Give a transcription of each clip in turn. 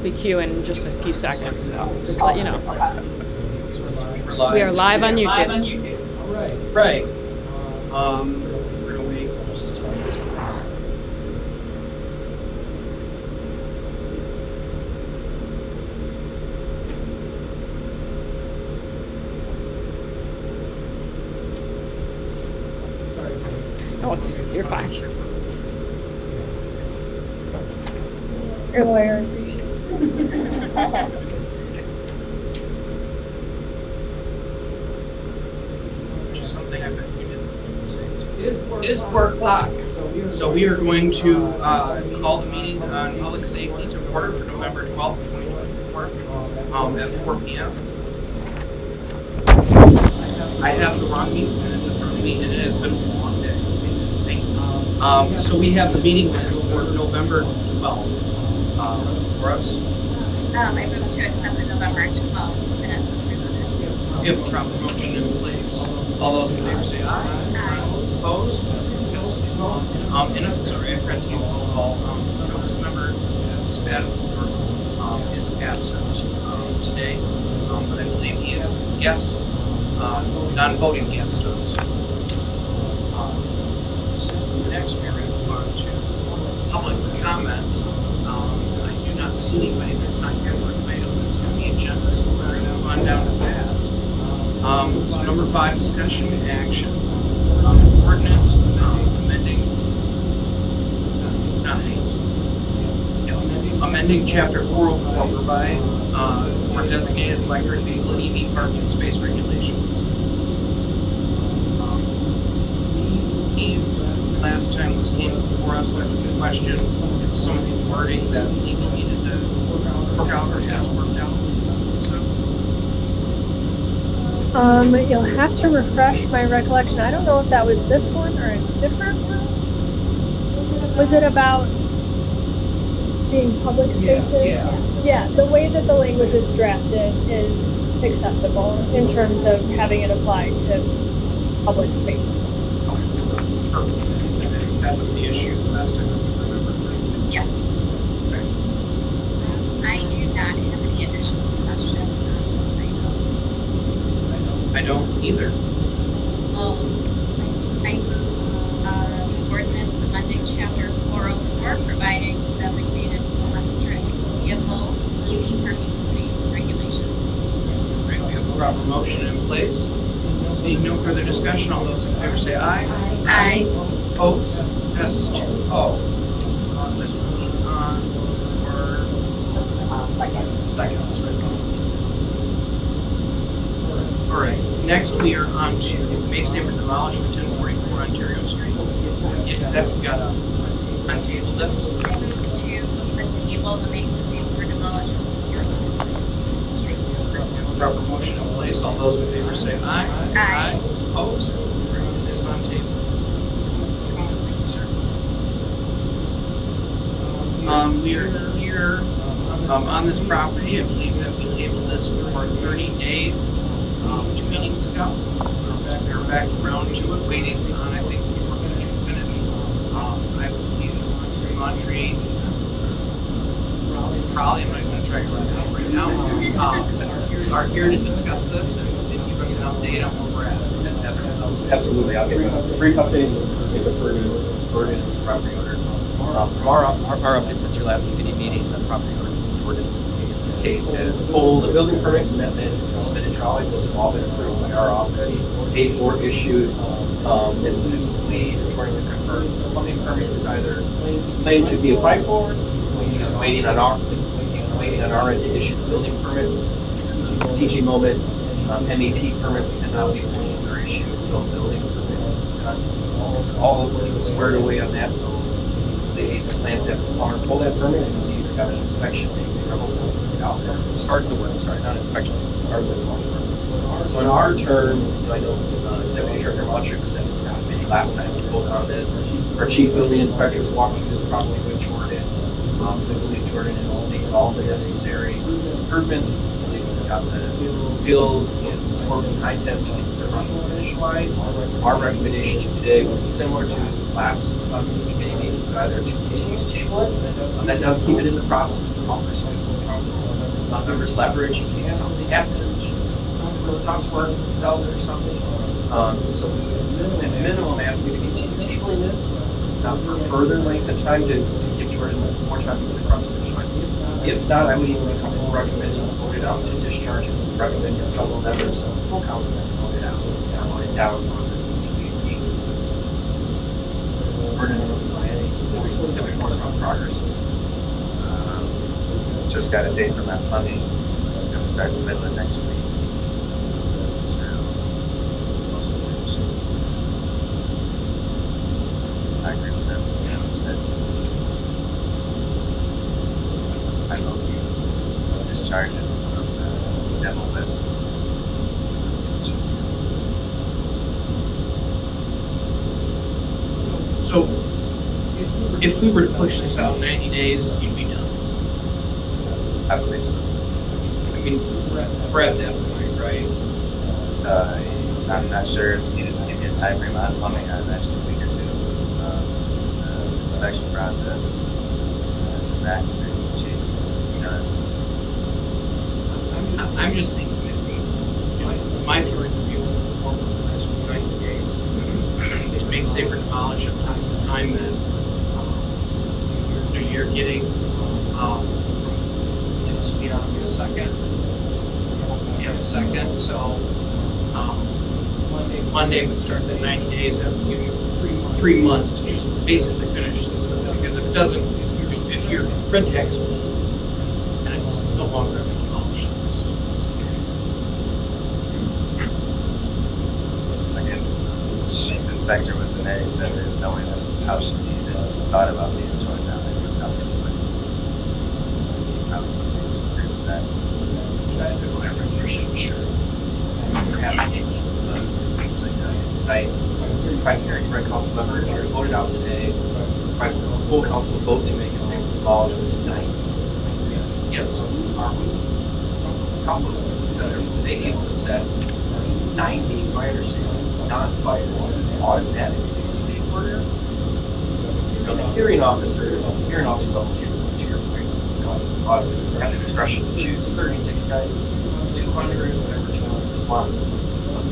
likely queue in just a few seconds, so just to let you know. So We are live on YouTube. Right. We're gonna wait just a minute. Oh, you're fine. Your lawyer appreciates Just something I bet you didn't say. It is 4 o'clock. So we are going to call the meeting on public safety to order for November 12th, 2024 at 4 p.m. I have the wrong meeting minutes in front of me, and it has been a long day. Thank you. So we have the meeting minutes for November 12th for us. I move to accept the November 12th minutes as presented. We have a proper motion in place. All those in favor say aye. Aye. Opposed? Yes. And I'm sorry, I forgot to do a roll call. Councilmember Spatafor is absent today, but I believe he is a guest, non-voting guest. So next we're going to move on to public comment. I do not see anybody that's not here for an item that's on the agenda, so we're going to move on down to that. So number 5, discussion and action. Ordinance amending. It's not amending chapter 404 provide for designated electric vehicle EV parking space regulations. Eve last time this came before us, there was a question of some of the wording that legal needed to work out or has worked out. So You'll have to refresh my recollection. I don't know if that was this one or a different one. Was it about being public spaces? Yeah, the way that the language is drafted is acceptable in terms of having it applied to public spaces. perfect. That was the issue last time, if I remember. Yes. Okay. I do not have any additional questions on this item. I don't either. Well, I move the ordinance amending chapter 404 providing designated electric vehicle EV parking space regulations. Right, we have a proper motion in place. Seeing no further discussion, all those in favor say aye. Aye. Opposed? Passes 2-0. This will be on for second. That's right. All right. Next, we are on to make safe or demolish for 1044 Ontario Street. Before we get to that, we've got to untable this. I move to untable the make safe for demolition of 0 Street. We have a proper motion in place. All those in favor say aye. Aye. Opposed? It is on table. So, thank you, sir. We are here on this property. I believe that we tabled this for 30 days, 2 meetings ago. So we are back around to it, waiting on, I think, we were going to finish. I believe Montreat, probably, I'm not going to try to run this up right now, are here to discuss this and give us an update on where we're at. Absolutely, I'll give you a brief update and maybe defer to Jordan as the property owner. From our update since your last committee meeting, the property owner, Jordan, in this case, has pulled the building permit commitment and submitted drawings. Those have all been approved by our office, paid for, issued, and we, Jordan, would confirm the plumbing permit is either claimed to be applied for, he is waiting on our end to issue the building permit. Teaching moment, MEP permits cannot be pulled or issued until the building permit is done. All squared away on that, so the plans have his plumber pull that permit and we've got an inspection start the work, sorry, not inspection, start the work. So in our turn, I know Deputy Director Montrick was at the committee last time we spoke on this. Our chief building inspectors walked through this properly with Jordan. I believe Jordan is making all the necessary improvements. I believe he's got the skills and support behind him to get this across the finish line. Our recommendation to today would be similar to the last committee meeting. either to continue to table it. That does keep it in the process for council members leverage in case something happens. It stops working, sells it or something. So at minimum, ask you to continue tabling this for further length of time to give Jordan more time to get across the finish line. If not, I would even be comfortable recommending you vote it out to discharge and recommend your fellow members of the full council vote it out, vote it down on the distribution. Jordan, any specific more about progress? Just got a date for my plumbing. It's going to start in the middle of next week. That's where most of it is just. I agree with everything Evan said. I hope you discharge it from the demo list. So, if we were to push this out 90 days, you'd be done. I believe so. I mean, we're at that point, right? I'm not sure if you didn't give me a time frame on plumbing. I imagine a week or two. The inspection process, this and that, there's no change. I'm just thinking that my theory would be for the next 90 days to make safer knowledge of the time that you're getting from speed on the second. Yeah, the second. So Monday would start the 90 days. That would give you 3 months to just basically finish this stuff. Because if it doesn't, if your rent tax bill, then it's no longer a knowledge list. Again, the chief inspector was in there. He said there's no way this house should be even thought about being torn down. Probably seems to agree with that. Guys, if I remember, sure. Insight. If I can hear you, right, council member, if you're voted out today, request a full council vote to make it safe for knowledge within 90 days. Yes, are we? It's council consider, were they able to set 90, my understanding is non-fire, it's an automatic 60-day order. You know, the hearing officer is on the hearing officer level, to your point, have the discretion to choose 36 guys, 200, whatever, 201.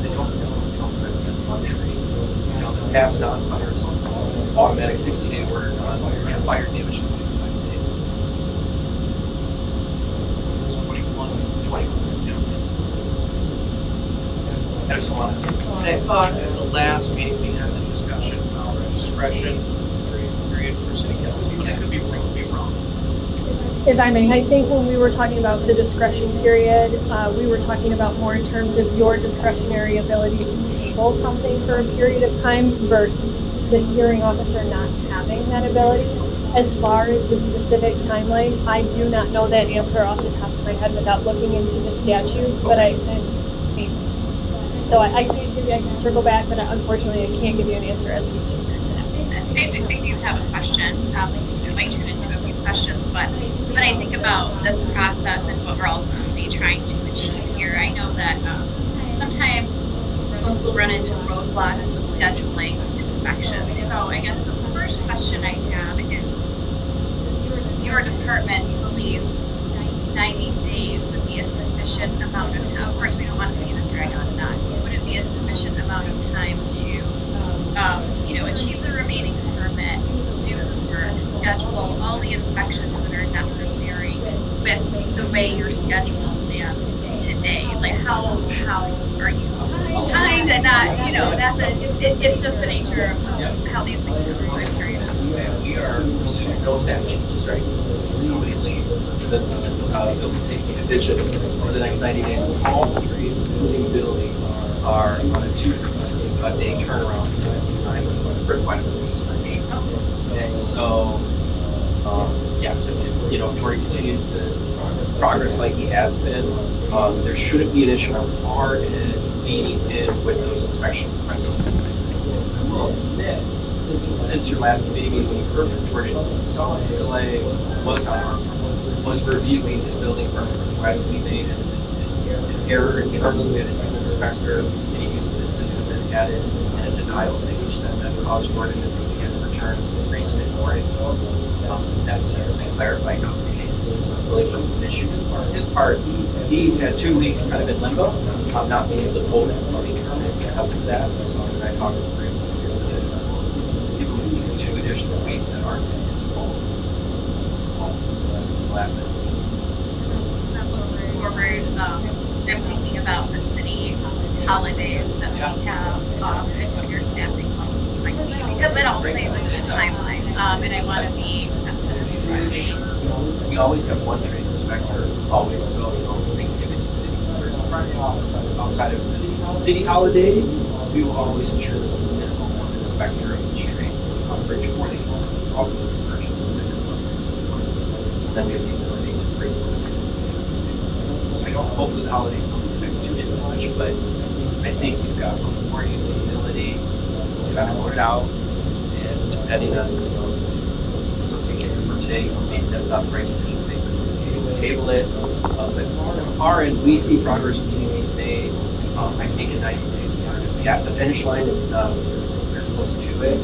They don't spend the luxury. You know, the past non-fire is on automatic 60-day order, non-fire damage to 25 days. It's 21, yeah. I just want to, and I thought at the last meeting we had the discussion about discretion period for city council, but I could be wrong. If I may, I think when we were talking about the discretion period, we were talking about more in terms of your discretionary ability to table something for a period of time versus the hearing officer not having that ability. As far as the specific timeline, I do not know that answer off the top of my head without looking into the statute, but I can't give you, I can circle back, but unfortunately I can't give you an answer as we sit here today. I do have a question. It might turn into a few questions, but when I think about this process and what we're ultimately trying to achieve here, I know that sometimes folks will run into roadblocks with scheduling inspections. So I guess the first question I have is, does your department believe 90 days would be a sufficient amount of time? Of course, we don't want to see this drag on and on. Would it be a sufficient amount of time to, achieve the remaining permit, do the work, schedule all the inspections that are necessary with the way your schedule stands today? Like, how are you behind and not, not that it's just the nature of how these things go. So I'm curious. We are pursuing no staff changes, right? Nobody leaves the building safety division over the next 90 days. All trees, including building, are on a 2-day turnaround time request as an inspection. And so, yes, if Tori continues to progress like he has been, there shouldn't be an issue on our end meeting in with those inspection requests. I will admit, since your last committee meeting, when you heard from Jordan, some delay was reviewing his building permit request. We made an error internally with an inspector, and he used the system that had it in a denial stage that caused Jordan to think he had to return return his recent warning. That's since been clarified nowadays. So really from his issue, on his part, he's had 2 weeks kind of in limbo, not being able to pull that plumbing permit because of that. So I talked to him, give him these 2 additional weeks that aren't in his fault since the last time. Moving forward, I'm thinking about the city holidays that we have, and what your staffing levels might be, because it all plays into the timeline, and I want to be sensitive to that. We always have one trade inspector, always. So, Thanksgiving in the city is Thursday, Friday. Outside of the city holidays, we will always ensure that there's a minimum one inspector of each trade coverage for these ones. Also, the emergencies that come up. And then we have the ability to bring those in. So I don't, hopefully the holidays don't affect too much, but I think you've got before you the ability to kind of put it out, and depending on, still thinking for today, maybe that's not the right decision to make, but table it. But on our end, we see progress being made, I think in 90 days. If we at the finish line, if we're close to it.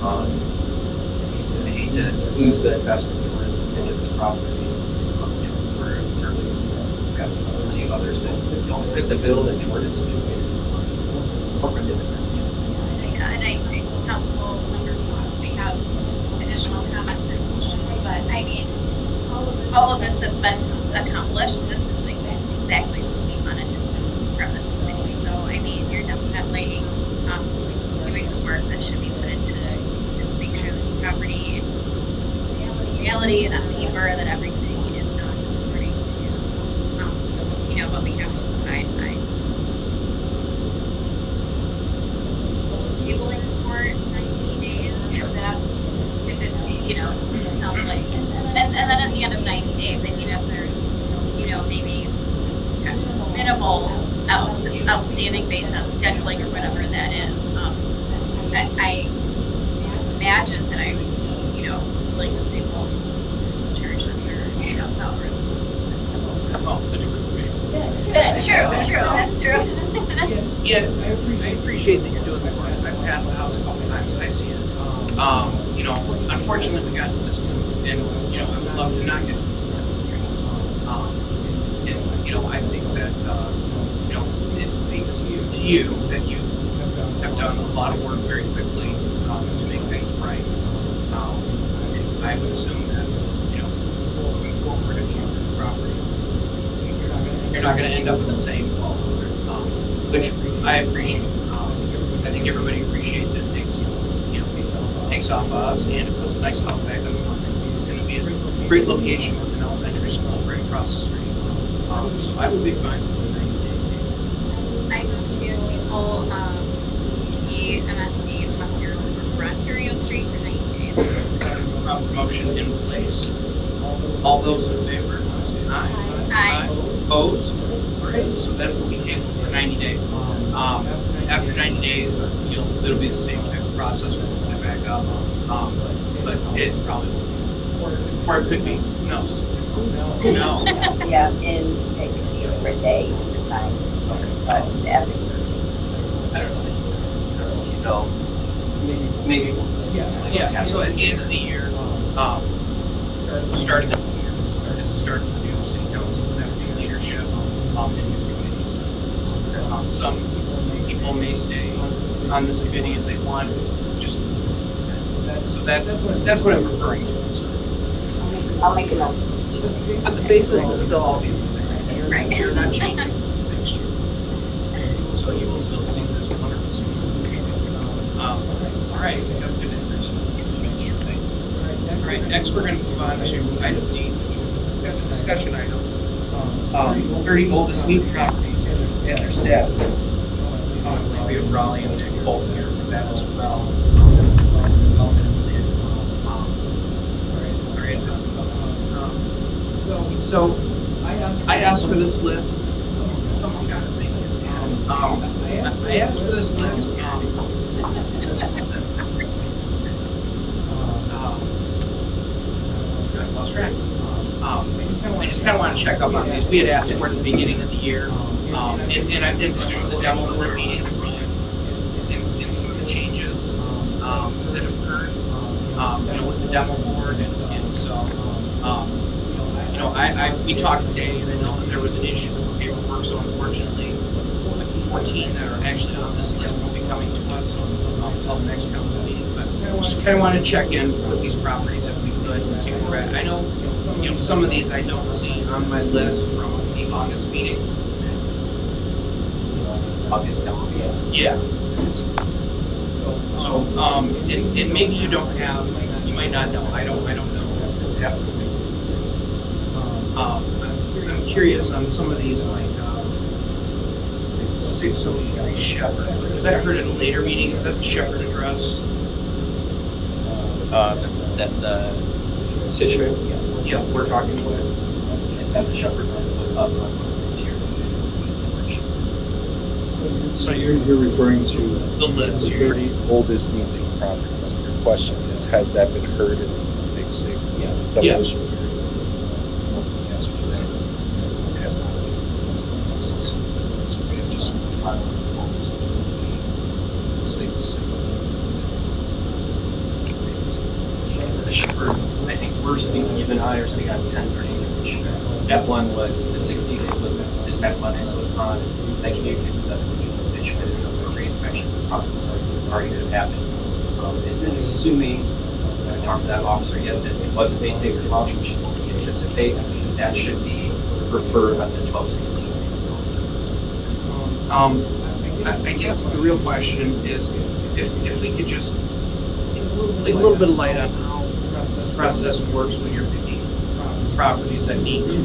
I hate to lose the investment into this property. We're certainly, we've got plenty of others that don't fit the bill that Jordan's doing. Yeah, and I think council member Fox, we have additional comments and questions, but I mean, all of this that's been accomplished, this is exactly what we wanted to see from this committee. So, I mean, you're definitely doing the work that should be put into make sure this property in reality and on paper that everything is done according to, what we have to provide. Tabling for 90 days, so that's, if it's, it sounds like, and then at the end of 90 days, I mean, if there's, maybe minimal outstanding based on scheduling or whatever that is, I imagine that I would be, like to say, well, discharge this or shut out or this system. True, that's true. Yeah, I appreciate that you're doing the work. I've passed the house a couple times, I see it. Unfortunately, we got to this point, and, I would love to not get to this point. I think that, it speaks to you that you have done a lot of work very quickly to make things right. And I would assume that, moving forward, if you do the properties, you're not going to end up in the same boat, which I appreciate. I think everybody appreciates it. Takes off us, and it puts a nice outback on the market. It's going to be a great location with an elementary school right across the street. So I would be fine with 90 days. I moved to table the MSD 104 for Ontario Street for 90 days. Motion in place. All those in favor, say aye. Aye. Opposed? All right, so that will be tabled for 90 days. After 90 days, it'll be the same type of process. We'll put it back up. But it probably will be. Or it could be. Who knows? Who knows? Yeah, and it could be over a day at a time. So after 13. I don't know. Maybe. Yeah, so at the end of the year, start of the year, is the start of the new city council with that new leadership and new committees. Some people may stay on this committee if they want, just, so that's what I'm referring to. I'll make a note. But the faces will still all be the same. Right. You're not changing next year. So you will still see this 100%. All right, we have good information. All right, next we're going to move on to item D, which is a discussion item. 30 oldest neat properties and their status. We have Raleigh and Nick both here for that as well. Sorry, so I asked for this list. Someone got it. I asked for this list. I lost track. I just kind of want to check up on these. We had asked for it at the beginning of the year, and I've been to some of the demo board meetings and some of the changes that have occurred. with the demo board, and so, we talked today, and I know that there was an issue with the paperwork, so unfortunately, 14 that are actually on this list will be coming to us until the next council meeting, but just kind of want to check in with these properties if we could and see where we're at. I know, some of these I don't see on my list from the August meeting. August demo meeting. Yeah. So, and maybe you don't have, you might not know, I don't know. That's what I'm curious on some of these, like, 603 Shepherd. Was that heard at a later meeting? Is that the Shepherd address? That the Situate, Yeah. we're talking with, is that the Shepherd one that was up on tier? So You're referring to the list the here. 30 oldest need-to properties. Your question is, has that been heard in Big Sig? Yeah. Yes. Yes, for that. It has to be. So we have just filed August 15, The Shepherd, I think we're speaking even higher, so we have 1033. That one was, the 16th was this past Monday, so it's on. I communicated with the constituent, it's on the re-inspection, possibly already could have happened. And then assuming, I haven't talked to that officer yet, that it wasn't made safe for launch, which is what we anticipate, that should be referred on the 12/16. I guess the real question is if we could just lay a little bit of light on how this process works when you're picking properties that need to,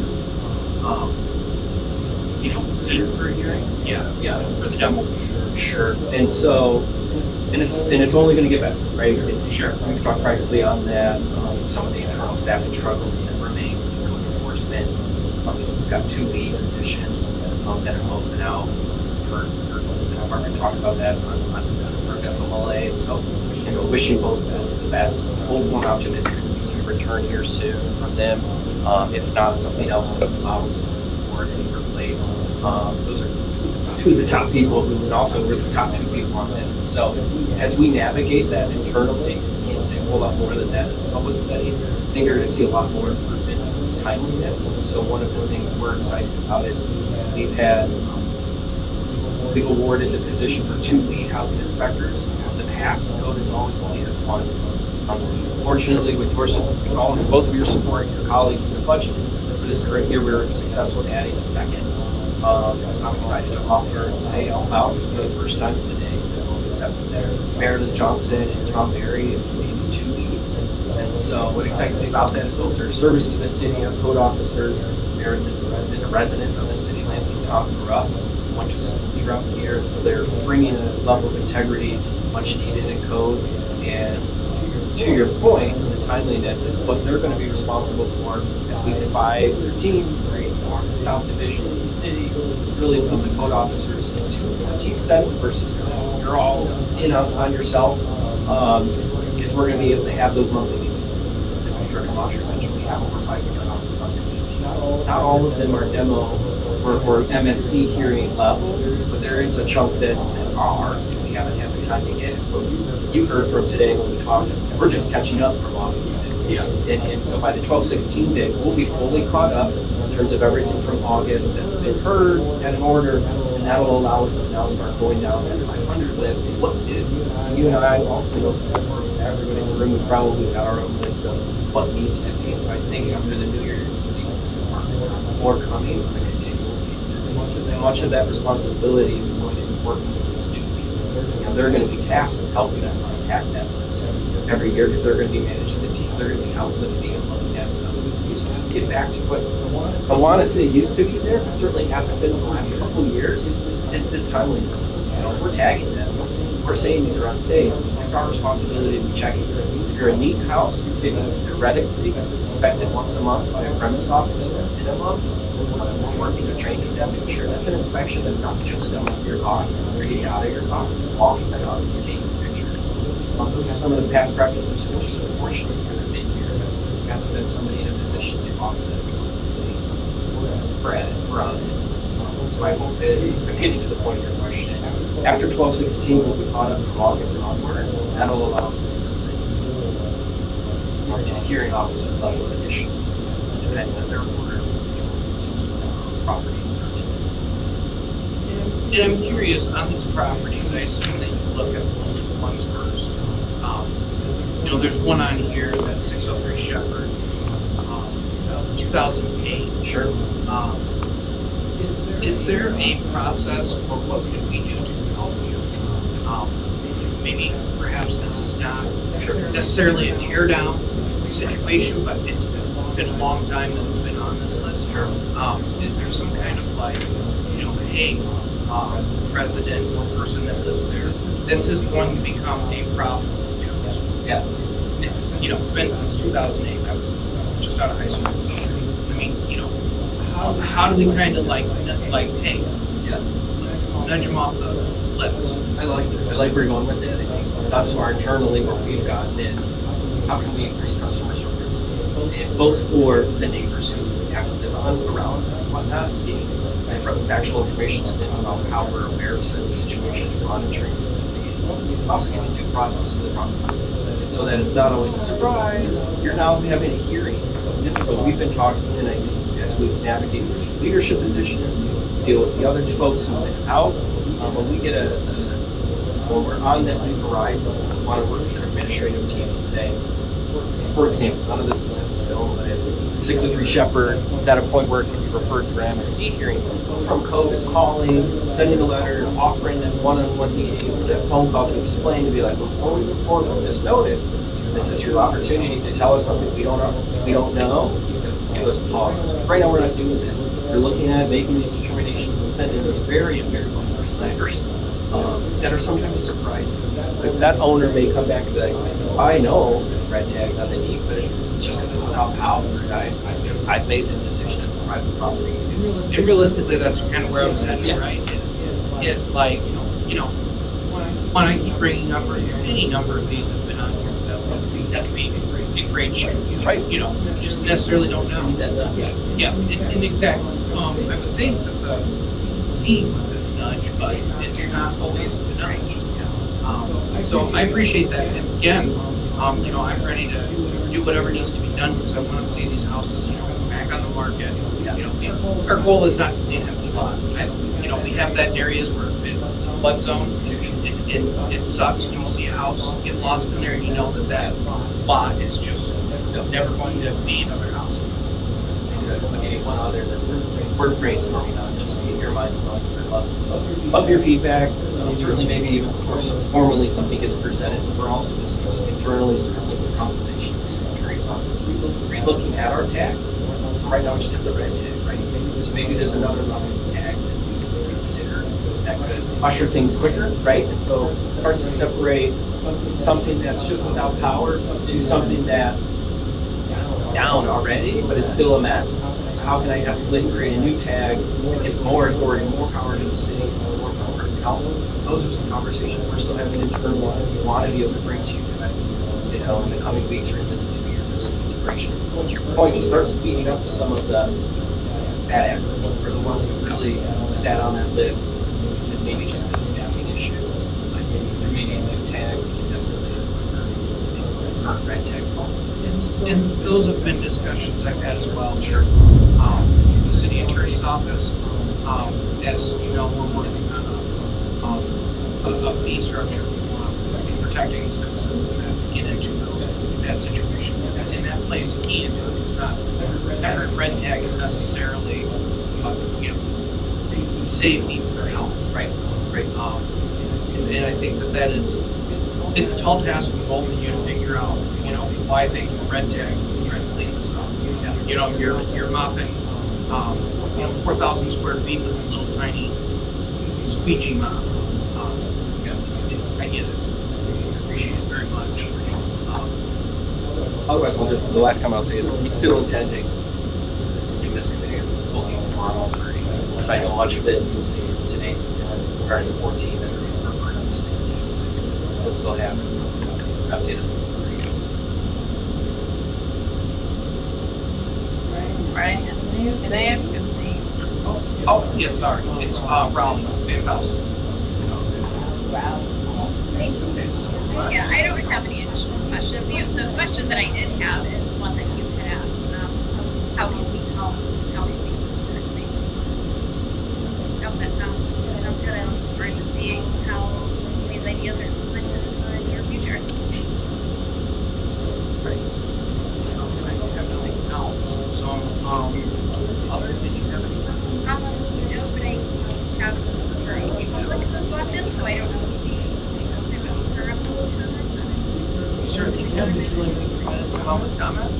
see for a hearing. Yeah, for the demo. Sure. And so, and it's only going to get better, right? Sure. We've talked privately on that. Some of the internal staffing struggles that remain in code enforcement. We've got 2 lead positions that are open out. Mark can talk about that on FMLA. So, wishing both of those the best. Both one optimistic we see a return here soon from them. If not, something else that allows for it in replace. Those are 2 of the top people who and also we're the top 2 people on this. And so as we navigate that internally, you can't say a whole lot more than that in the public setting. I think you're going to see a lot more improvements in timeliness. And so one of the things we're excited about is we've awarded the position for 2 lead housing inspectors. In the past, code has always only had 1. Fortunately, with your support, both of your support and your colleagues in the budget for this current year, we were successful in adding a 2nd. So I'm excited to offer and say out loud for the first times today is that both accepted there. Meredith Johnson and Tom Berry and maybe 2 leads. And so what excites me about that is both their service to the city as code officers. Meredith is a resident of the city. Lansing Tom grew up, went to school throughout the year. So they're bringing a level of integrity much needed in code. And to your point, the timeliness is what they're going to be responsible for as we divide their teams, right? North and South divisions of the city, really put the code officers into a team setting versus you're all in on yourself. Is we're going to be able to have those monthly meetings. I'm sure Roger mentioned we have over 500 houses under 18. Not all of them are demo or MSD hearing level, but there is a chunk that are. We haven't had the time to get it. But you heard from today when we talked, we're just catching up from August. Yeah. And so by the 12/16 date, we'll be fully caught up in terms of everything from August that's been heard and in order, and that'll allow us to now start going down that 500 list. Look, you and I, everybody in the room, we've probably got our own list of what needs to be. And so I think after the new year, you're going to see more coming on a continual basis. And much of that responsibility is going to be working with those 2 leads. They're going to be tasked with helping us unpack that list every year because they're going to be managing the team. They're going to be out in the field looking at those. And get back to what I want to say used to be there, but certainly hasn't been in the last couple of years, is this timeliness. We're tagging them. We're saying these are unsafe. It's our responsibility to be checking. If you're a neat house, you're getting theoretically inspected once a month by a premise officer minimum. We're working to train the staff to ensure that's an inspection that's not just filling up your car or getting out of your car, walking the dogs and taking pictures. Those are some of the past practices, which is unfortunate for the mid-year. There hasn't been somebody in a position to offer that. We're on it. So my hope is, I'm getting to the point of your question, after 12/16, we'll be caught up from August and onward. That'll allow us to start saying, to the hearing officer level initially, depending on their order of property search. And I'm curious, on these properties, I assume that you look at the oldest ones first. You know, there's one on here, that's 603 Shepherd, 2008. Sure. Is there a process, or what can we do to help you? Maybe perhaps this is not necessarily a tear down situation, but it's been a long time that it's been on this list. Sure. Is there some kind of like, you know, hey, resident or person that lives there, this is going to become a problem. You know, Yeah. it's, you know, been since 2008. I was just out of high school, so I mean, you know, how do we kind of like, hey, Yeah. let's nudge them off the list? I like where you're going with it. I think thus far internally what we've gotten is how can we increase customer service? And both for the neighbors who have to live on, around, and whatnot, and from factual information to them about how we're aware of certain situations, monitoring, and also giving due process to the property. And so that it's not always a surprise, you're now having a hearing. And so we've been talking, and I think as we navigate through leadership positions, deal with the other folks who've been out, when we get when we're on that new horizon, we want to work with your administrative team to say, for example, none of this is set in stone, but if 603 Shepherd is at a point where it can be referred for MSD hearing, from code is calling, sending a letter, offering them one-on-one meeting, that phone call to explain, to be like, before we move forward with this notice, this is your opportunity to tell us something we don't know, give us pause. Right now, we're not doing that. We're looking at making these determinations and sending those very, very clear letters that are sometimes a surprise to them. Because that owner may come back and be like, I know it's red tagged on the deed, but it's just because it's without power. I've made the decision as a private property. And realistically, that's kind of where I was headed, Yeah. right? It's like, you know, when I keep bringing up, or any number of these have been on here, that could be a great shoot. Right. You know, you just necessarily don't know. Yeah. Yeah, and exactly. I would think that the theme would be the nudge, but it's not always the nudge. So I appreciate that. And again, you know, I'm ready to do whatever needs to be done because I want to see these houses, you know, back on the market. You know, our goal is not to see an empty lot. You know, we have that in areas where it's a flood zone. It sucks when you see a house get lost in there and you know that lot is just never going to be another house. I'll give you one other that we're brainstorming on, just to get your minds going, because I love your feedback. Certainly, maybe even before formally something gets presented, but we're also discussing internally, certainly with consultation with the attorney's office, re-looking at our tags. Right now, we just have the red tag, right? So maybe there's another level of tags that we could consider that could usher things quicker, right? And so it starts to separate something that's just without power to something that down already, but it's still a mess. So how can I escalate and create a new tag that gives more authority, more power to the city, more power to the council? So those are some conversations we're still having internally. We want to be able to bring to you guys, you know, in the coming weeks or in the new year for some consideration. To your point, to start speeding up some of the bad actors, for the ones that really sat on that list, and maybe just been a staffing issue. Like maybe a new tag, we can escalate it quicker. Current red tag policies. And those have been discussions I've had as well. Sure. The city attorney's office. As you know, we're working on a fee structure for protecting citizens that get into those bad situations. And that plays a key into it. It's not every red tag is necessarily, you know, safety or health, right? Right. And I think that it's a tall task for both of you to figure out, you know, why they red tag and try to clean this up. You know, you're mopping, you know, 4,000 square feet with a little tiny squeegee mop. I get it. I appreciate it very much. Otherwise, the last comment I'll say is we still intend to give this committee a full meeting tomorrow. So I know much of it you'll see from today's regarding the 14th and referring to the 16th. We'll still have updated. Brian, can I ask his name? Oh, yes, sorry. It's Raleigh Van Bousten. Okay, so, Yeah, I don't have any additional questions. The question that I did have is one that you had asked. How can we help? How can we support things? Nope, that sounds good. I look forward to seeing how these ideas are implemented in the near future. right. And I don't have anything else, so, other, did you have anything? No, but I have very few public that's walked in, so I don't know if that's my best for resolution. You certainly can, would you like 3 minutes of public comment?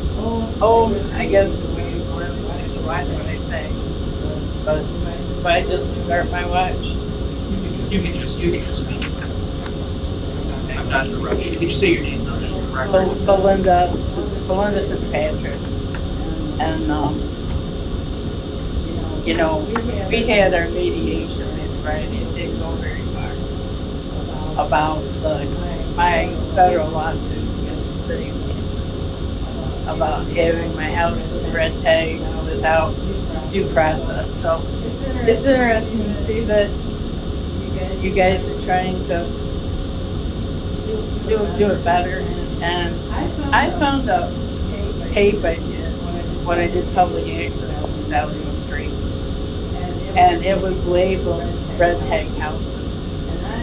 Oh, I guess we live to watch what I say. But if I just start my watch, You can just speak. I'm not interrupting. Did you say your name? No, just correct. Belinda Fitzpatrick. And, you know, we had our mediation this Friday. It didn't go very far about my federal lawsuit against the city of Lansing about having my houses red tagged without due process. So it's interesting to see that you guys are trying to do it better. And I found a tape I did when I did public access in 2003, and it was labeled red tag houses.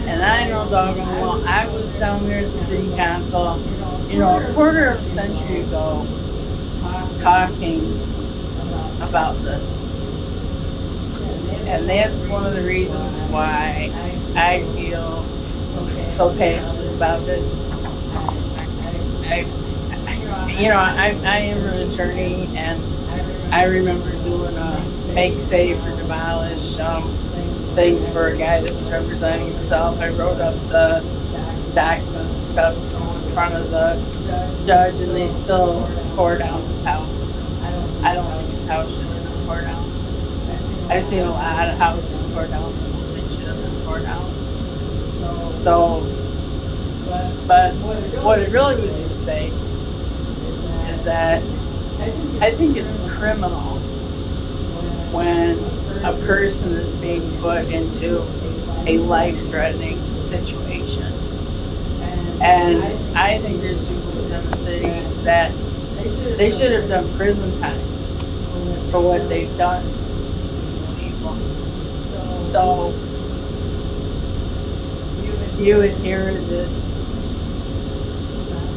And I know doggone well, I was down there at the city council, you know, a quarter of a century ago, talking about this. And that's one of the reasons why I feel so passionate about it. I am an attorney, and I remember doing a make safe or demolish thing for a guy that was representing himself. I wrote up the documents and stuff in front of the judge, and they still tore down his house. I don't think his house should have been tore down. I've seen a lot of houses tore down that should have been tore down. So, but what it really was going to say is that I think it's criminal when a person is being put into a life-threatening situation. And I think there's people within the city that they should have done prison time for what they've done to people. So you inherited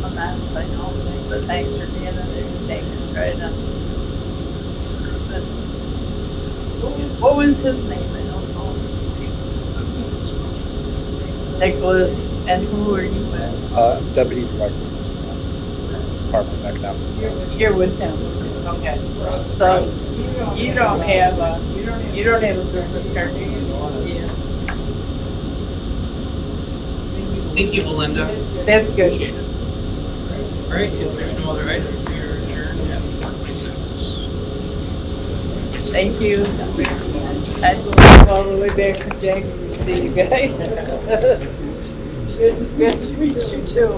a mess, I know, but thanks for being an entertainer, trying to prove it. What was his name? I don't know. Nicholas, and who are you with? Deputy Director, Department of Economic. You're with him. Okay. So you don't have a business card, do you? Yeah. Thank you, Belinda. That's good. Appreciate it. All right, if there's no other items, we are adjourned at 4:26. Thank you. I drove all the way back from Jackson to see you guys. Good to meet you too.